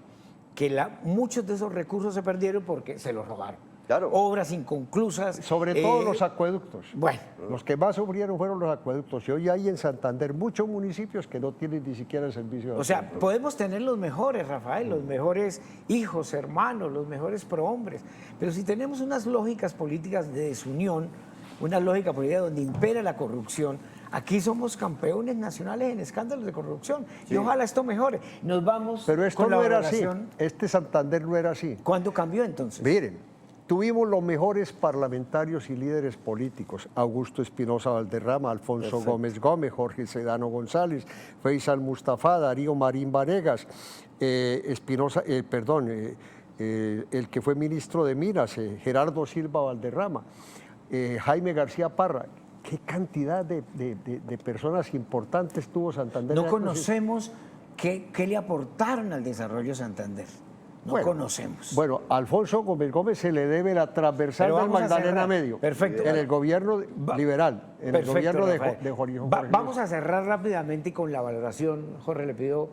que muchos de esos recursos se perdieron porque se los robaron. Claro. Obras inconclusas. Sobre todo los acueductos. Bueno, Los que más sufrieron fueron los acueductos. Y hoy hay en Santander muchos municipios que no tienen ni siquiera el servicio de o sea, acueducto. podemos tener los mejores, Rafael, los mejores hijos, hermanos, los mejores prohombres, pero si tenemos unas lógicas políticas de desunión, una lógica política donde impera la corrupción, aquí somos campeones nacionales en escándalos de corrupción y ojalá esto mejore. Nos vamos Pero esto con la no era así. valoración. Este Santander no era así. ¿Cuándo cambió entonces? Miren, tuvimos los mejores parlamentarios y líderes políticos: Augusto Espinosa Valderrama, Alfonso Gómez Gómez, Jorge Sedano González, Faisal Mustafa, Darío Marín Varegas, el que fue ministro de Minas, Gerardo Silva Valderrama, Jaime García Parra. ¿Qué cantidad de personas importantes tuvo Santander? No conocemos qué le aportaron al desarrollo de Santander. No conocemos. Bueno, a Alfonso Gómez Gómez se le debe la transversal Pero del vamos a Magdalena cerrar. Medio. Perfecto. En el gobierno liberal, en el Perfecto, gobierno Rafael. de Jorge. Vamos a cerrar rápidamente con la valoración. Jorge, le pido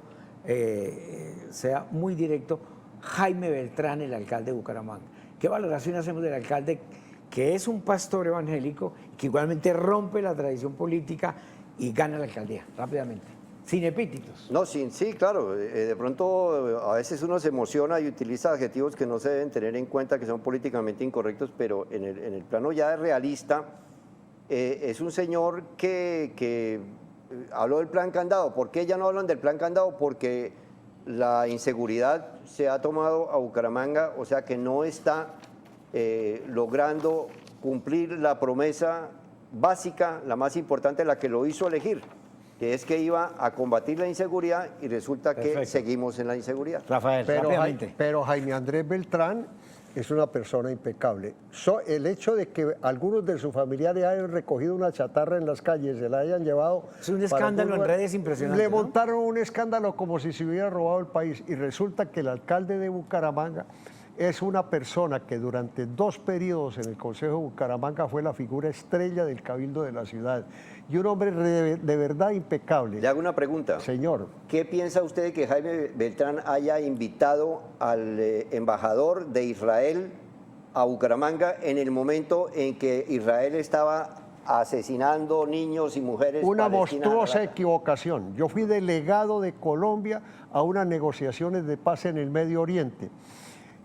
sea muy directo. Jaime Beltrán, el alcalde de Bucaramanga. ¿Qué valoración hacemos del alcalde que es un pastor evangélico, que igualmente rompe la tradición política y gana la alcaldía? Rápidamente. Sin epítetos. No, sí, claro. De pronto a veces uno se emociona y utiliza adjetivos que no se deben tener en cuenta, que son políticamente incorrectos, pero en el plano ya realista, es un señor que habló del plan Candado. ¿Por qué ya no hablan del plan Candado? Porque la inseguridad se ha tomado a Bucaramanga, o sea que no está logrando cumplir la promesa básica, la más importante, la que lo hizo elegir, que es que iba a combatir la inseguridad y resulta que seguimos en la inseguridad. Rafael, rápidamente. Pero Jaime Andrés Beltrán es una persona impecable. El hecho de que algunos de sus familiares hayan recogido una chatarra en las calles, se la hayan llevado... Es un para escándalo algún en lugar, redes impresionante, Le ¿no? montaron un escándalo como si se hubiera robado el país y resulta que el alcalde de Bucaramanga es una persona que durante 2 periodos en el Consejo de Bucaramanga fue la figura estrella del cabildo de la ciudad y un hombre de verdad impecable. Le hago una pregunta. Señor. ¿Qué piensa usted de que Jaime Beltrán haya invitado al embajador de Israel a Bucaramanga en el momento en que Israel estaba asesinando niños y mujeres? Una palestinas? monstruosa equivocación. Yo fui delegado de Colombia a unas negociaciones de paz en el Medio Oriente.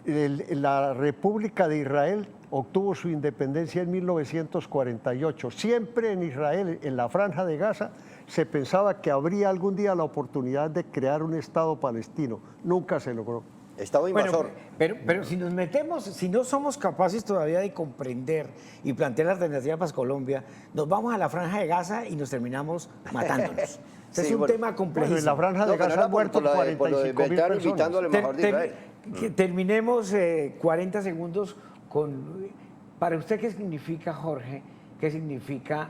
La República de Israel obtuvo su independencia en 1948. Siempre en Israel, en la Franja de Gaza, se pensaba que habría algún día la oportunidad de crear un Estado palestino. Nunca se logró. Estado invasor. Bueno, pero si nos metemos, si no somos capaces todavía de comprender y plantear alternativas para Colombia, nos vamos a la Franja de Gaza y nos terminamos matándonos. Sí, Es un bueno. tema complejo. En la Franja de No, pero Gaza era han por muerto lo de 45.000 Beltrán invitando al personas. embajador de Israel. Que terminemos 40 segundos con... Para usted, ¿qué significa, Jorge? ¿Qué significa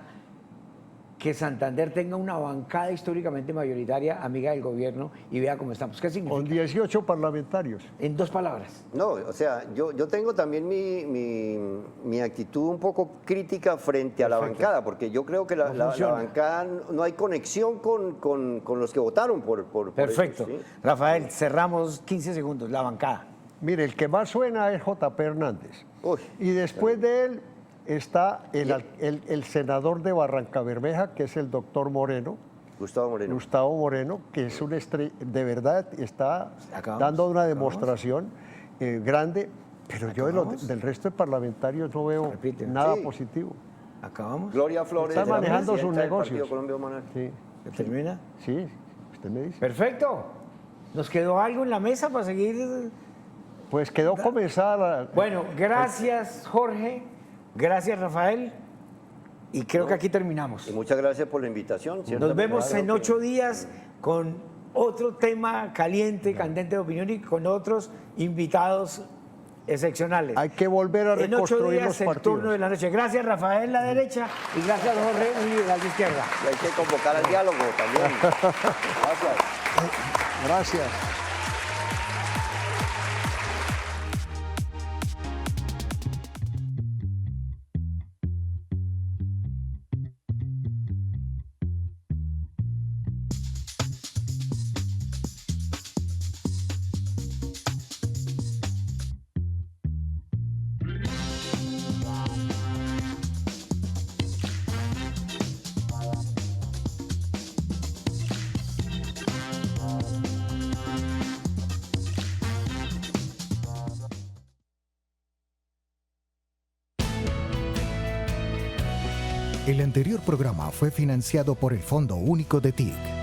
que Santander tenga una bancada históricamente mayoritaria, amiga del gobierno, y vea cómo estamos? ¿Qué significa? Con 18 parlamentarios. En 2 palabras. No, o sea, yo tengo también mi actitud un poco crítica frente a la bancada, porque yo creo que la bancada no hay conexión con los que votaron por Perfecto. ellos, ¿sí? Rafael, cerramos 15 segundos, la bancada. Mire, el que más suena es J.P. Hernández. Uy, Y después de él está el senador de Barranca Bermeja, que es el doctor Moreno, Gustavo Moreno. Gustavo Moreno, que es una estrella, de verdad está dando una demostración grande, pero yo del resto de parlamentarios no veo nada positivo. ¿Acabamos? Gloria Flores. Está de la manejando sus presidenta del negocios. Partido Colombia Humana. Sí, ¿Se termina? sí, usted me dice. Perfecto. ¿Nos quedó algo en la mesa para seguir? Pues quedó comenzada. Bueno, gracias, Jorge. Gracias, Rafael. Y creo que aquí terminamos. Y muchas gracias por la invitación. Nos ciertamente. vemos en 8 días con otro tema caliente, candente de opinión y con otros invitados excepcionales. Hay que volver a En 8 reconstruir días los el partidos. turno de la noche. Gracias, Rafael, la derecha, y gracias, Jorge, un liberal de izquierda. Y hay que convocar al diálogo también. Gracias. Gracias. El anterior programa fue financiado por el Fondo Único de TIC.